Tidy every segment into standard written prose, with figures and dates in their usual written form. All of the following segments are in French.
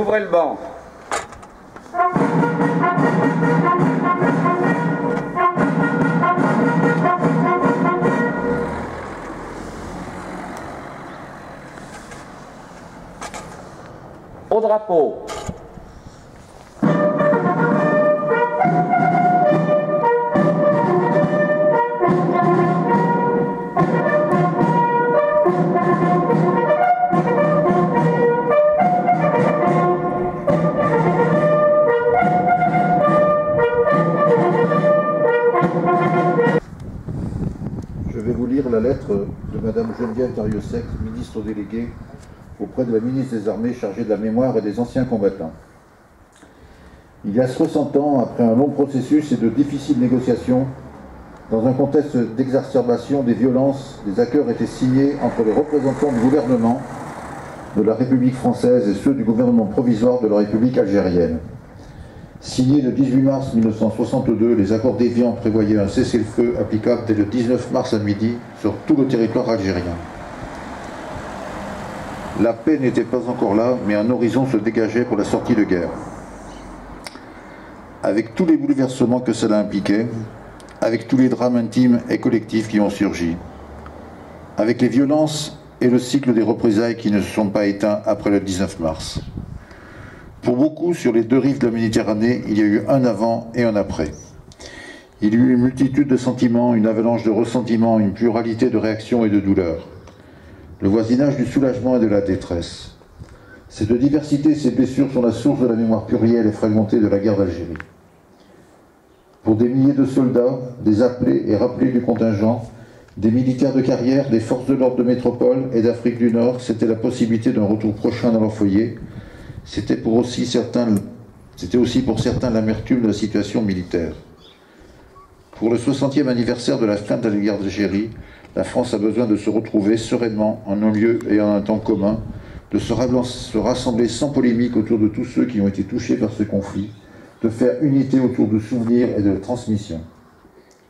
ouvrez le banc. Au drapeau. Je vais vous lire la lettre de Madame Geneviève Darrieussecq, ministre déléguée auprès de la ministre des Armées chargée de la mémoire et des anciens combattants. Il y a 60 ans, après un long processus et de difficiles négociations, dans un contexte d'exacerbation des violences, des accords étaient signés entre les représentants du gouvernement de la République française et ceux du gouvernement provisoire de la République algérienne. Signés le 18 mars 1962, les accords d'Évian prévoyaient un cessez-le-feu applicable dès le 19 mars à midi sur tout le territoire algérien. La paix n'était pas encore là, mais un horizon se dégageait pour la sortie de guerre. Avec tous les bouleversements que cela impliquait, avec tous les drames intimes et collectifs qui ont surgi, avec les violences et le cycle des représailles qui ne se sont pas éteints après le 19 mars. Pour beaucoup, sur les deux rives de la Méditerranée, il y a eu un avant et un après. Il y a eu une multitude de sentiments, une avalanche de ressentiments, une pluralité de réactions et de douleurs. Le voisinage du soulagement et de la détresse. Cette diversité et ces blessures sont la source de la mémoire plurielle et fragmentée de la guerre d'Algérie. Pour des milliers de soldats, des appelés et rappelés du contingent, des militaires de carrière, des forces de l'ordre de métropole et d'Afrique du Nord, c'était la possibilité d'un retour prochain dans leur foyer. C'était aussi pour certains l'amertume de la situation militaire. Pour le 60e anniversaire de la fin de la guerre d'Algérie, la France a besoin de se retrouver sereinement en un lieu et en un temps commun, de se rassembler sans polémique autour de tous ceux qui ont été touchés par ce conflit, de faire unité autour du souvenir et de la transmission.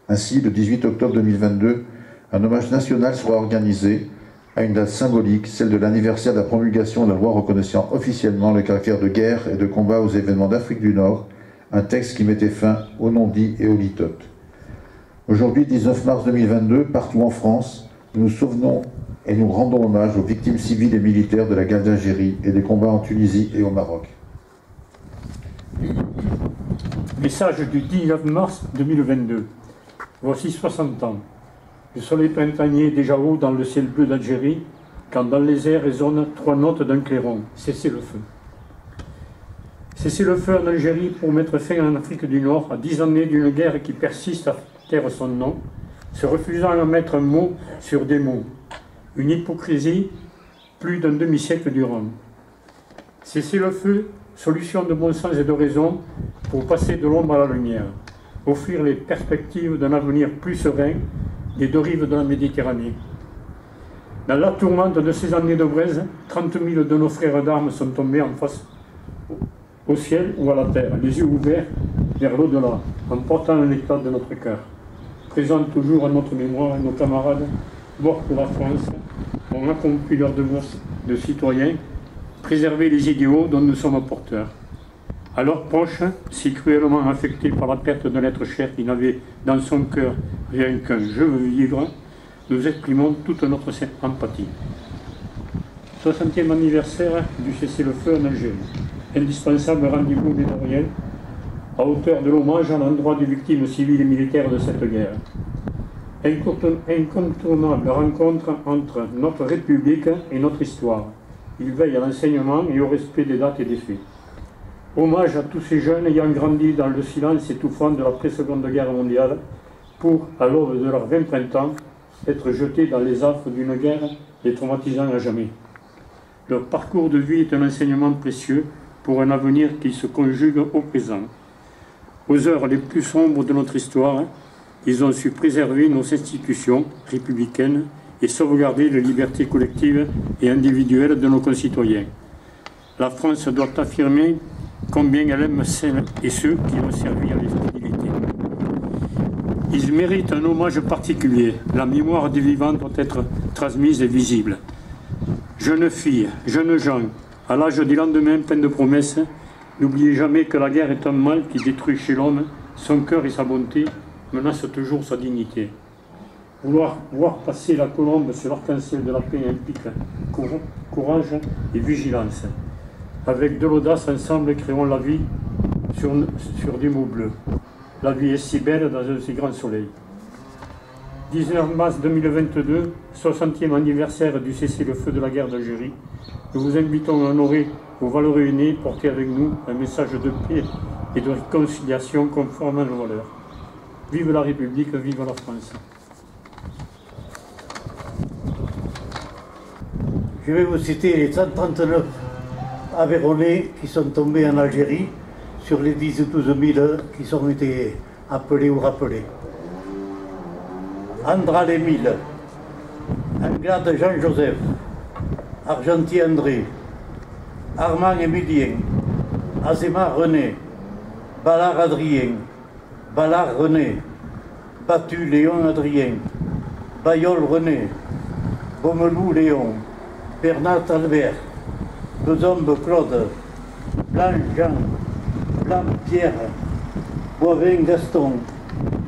Ainsi, le 18 octobre 2022, un hommage national sera organisé à une date symbolique, celle de l'anniversaire de la promulgation de la loi reconnaissant officiellement le caractère de guerre et de combat aux événements d'Afrique du Nord, un texte qui mettait fin aux non-dits et aux litotes. Aujourd'hui, 19 mars 2022, partout en France, nous nous souvenons et nous rendons hommage aux victimes civiles et militaires de la guerre d'Algérie et des combats en Tunisie et au Maroc. Message du 19 mars 2022. Voici 60 ans. Le soleil printanier est déjà haut dans le ciel bleu d'Algérie, quand dans les airs résonnent 3 notes d'un clairon. Cessez le feu. Cessez le feu en Algérie pour mettre fin en Afrique du Nord à 10 années d'une guerre qui persiste à taire son nom, se refusant à mettre un mot sur des mots. Une hypocrisie plus d'un demi-siècle durant. Cessez le feu, solution de bon sens et de raison pour passer de l'ombre à la lumière, offrir les perspectives d'un avenir plus serein des deux rives de la Méditerranée. Dans la tourmente de ces années de braise, 30 000 de nos frères d'armes sont tombés en face au ciel ou à la terre, les yeux ouverts vers l'au-delà, en portant l'éclat de notre cœur. Présents toujours à notre mémoire, nos camarades, morts pour la France, ont accompli leur devoir de citoyens, préserver les idéaux dont nous sommes porteurs. À leurs proches, si cruellement affectés par la perte de l'être cher qui n'avait dans son cœur rien qu'un « je veux vivre », nous exprimons toute notre empathie. 60e anniversaire du cessez-le-feu en Algérie. Indispensable rendez-vous mémoriel à hauteur de l'hommage à l'endroit des victimes civiles et militaires de cette guerre. Incontournable rencontre entre notre République et notre histoire. Il veille à l'enseignement et au respect des dates et des faits. Hommage à tous ces jeunes ayant grandi dans le silence étouffant de l'après-seconde guerre mondiale pour, à l'aube de leurs 20 printemps, être jetés dans les affres d'une guerre les traumatisant à jamais. Leur parcours de vie est un enseignement précieux pour un avenir qui se conjugue au présent. Aux heures les plus sombres de notre histoire, ils ont su préserver nos institutions républicaines et sauvegarder les libertés collectives et individuelles de nos concitoyens. La France doit affirmer combien elle aime celles et ceux qui ont servi à l'effectivité. Ils méritent un hommage particulier. La mémoire des vivants doit être transmise et visible. Jeunes filles, jeunes gens, À l'âge du lendemain, plein de promesses, n'oubliez jamais que la guerre est un mal qui détruit chez l'homme son cœur et sa bonté, menace toujours sa dignité. Vouloir voir passer la colombe sur l'arc-en-ciel de la paix implique courage et vigilance. Avec de l'audace, ensemble, créons la vie sur des mots bleus. La vie est si belle dans un si grand soleil. 19 mars 2022, 60e anniversaire du cessez-le-feu de la guerre d'Algérie. Nous vous invitons à honorer vos valeureux aînés, porter avec nous un message de paix et de réconciliation conforme à nos valeurs. Vive la République, vive la France. Je vais vous citer les 139 Aveyronnais qui sont tombés en Algérie sur les 10 ou 12 000 qui ont été appelés ou rappelés. Andral Émile, Anglade Jean-Joseph, Argentier André, Armand Émilien, Azéma René, Ballard Adrien, Ballard René, Battu Léon Adrien, Bayol René, Bomelou Léon, Bernard Albert, Bezombe Claude, Blanc Jean, Blanc Pierre, Boivin Gaston,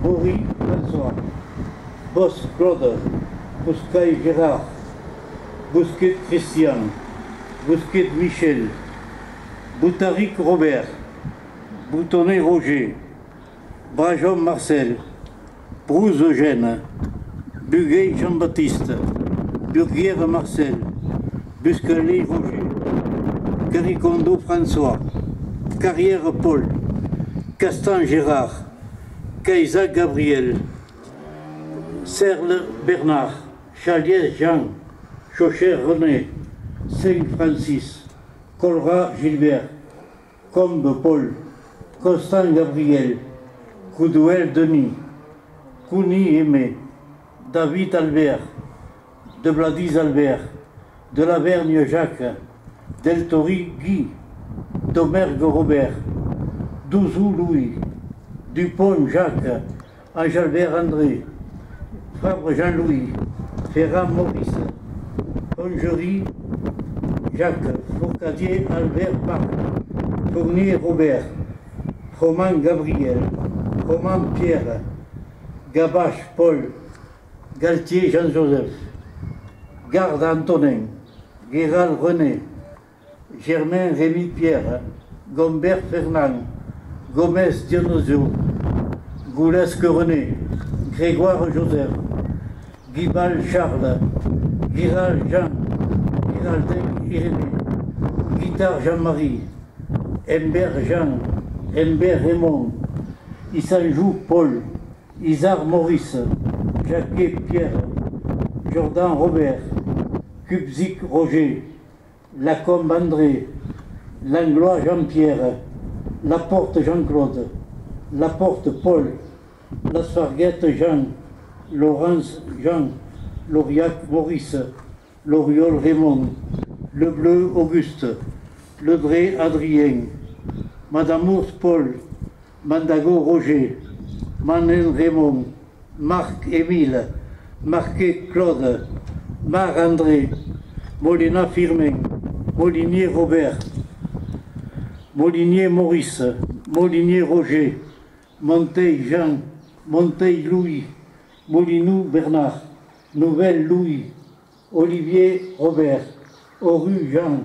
Bory François, Boss Claude, Bouscaille Gérard, Bousquet Christian, Bousquet Michel, Boutaric Robert, Boutonnet Roger, Brajon Marcel, Brouze Eugène, Buguet Jean-Baptiste, Burguière Marcel, Buscalet Roger, Caricondo François, Carrière Paul, Castan Gérard, Caïsa Gabriel, Serle Bernard, Chaliès Jean, Chaucher René, Saint-Francis, Colrat Gilbert, Combe Paul, Constant Gabriel, Coudouel Denis, Couni Aimé, David Albert, de Bladis Albert, de Lavergne Jacques, Deltori Guy, Domergue Robert, Douzou Louis, Dupont Jacques, Angelbert André, Fabre Jean-Louis, Ferrand Maurice, Pongerie Jacques, Foucadier Albert Marc, Tournier Robert, Roman Gabriel, Roman Pierre, Gabache Paul, Galtier Jean-Joseph, Garde Antonin, Guéral René, Germain Rémy Pierre, Gombert Fernand, Gomez Dionisio, Goulesque René, Grégoire Joseph, Guibal Charles, Giral Jean, Giraldin Irénée, Guitare Jean-Marie, Embert Jean, Embert Raymond, Issanjou Paul, Isard Maurice, Jacquet Pierre, Jordan Robert, Cubzic Roger, Lacombe André, Langlois Jean-Pierre, Laporte Jean-Claude, Laporte Paul, Lasfarguette Jean, Laurence Jean, Lauriac Maurice, Loriol Raymond, Lebleu Auguste, Lebré Adrien, Madame Ours Paul, Mandago Roger, Manen Raymond, Marc Émile, Marquet Claude, Mar André, Molina Firmin, Molinier Robert, Molinier Maurice, Molinier Roger, Monteil Jean, Monteil Louis, Molinou Bernard, Nouvelle Louis, Olivier Robert, Oru Jean,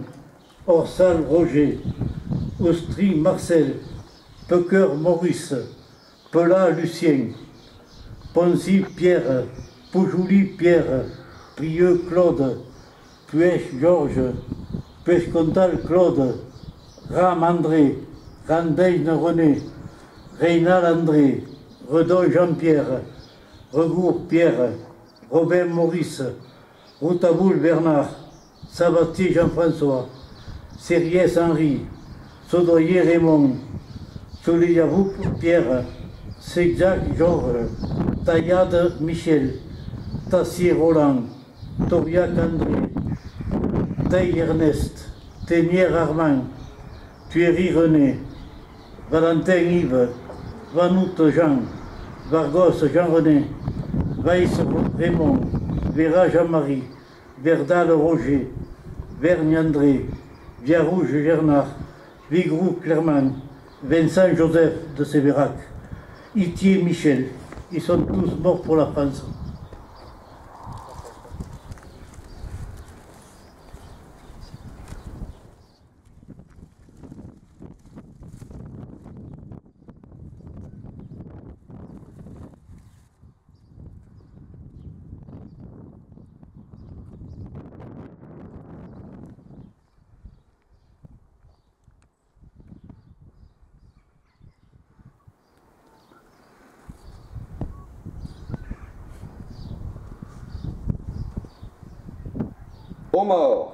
Orsal Roger, Austrie Marcel, Pequeur Maurice, Pelat Lucien, Poncy Pierre, Poujouli Pierre, Prieux Claude, Puech Georges, Puech-Comtal Claude, Ram André, Randeine René, Reynal André, Redon Jean-Pierre, Regour Pierre, Robin Maurice, Routaboul Bernard, Sabatier Jean-François, Sériès Henri, Saudoyer Raymond, Soliavoup Pierre, Segzac Georges, Taillade Michel, Tassier Roland, Toriac André, Taille Ernest, Ténière Armand, Thuéry René, Valentin Yves, Vanout Jean, Vargos Jean-René, Weiss Raymond, Vera Jean-Marie, Verdal Roger, Vergne André, Biarrouge Gernard, Vigroux Clermont, Vincent Joseph de Sévérac, Itier Michel. Ils sont tous morts pour la France. Aux morts.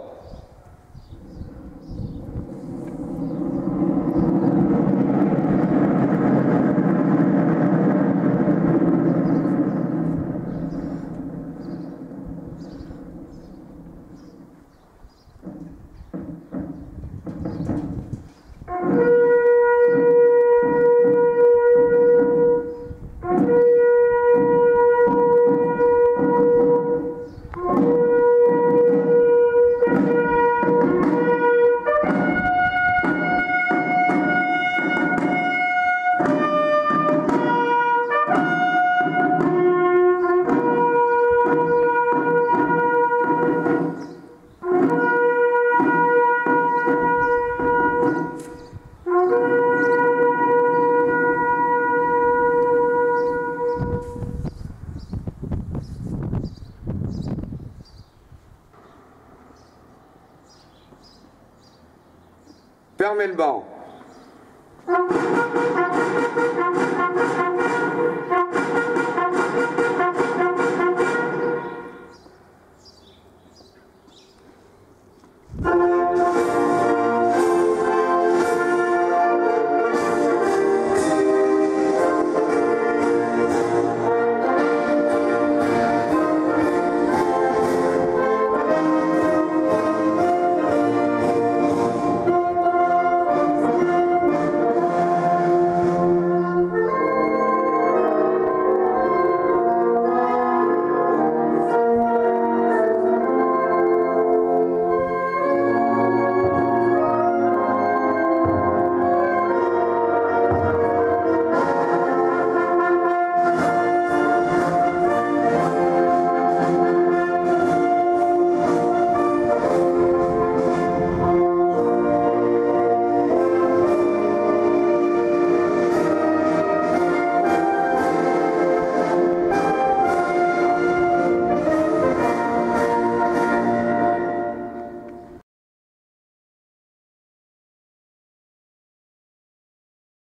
Fermez le banc.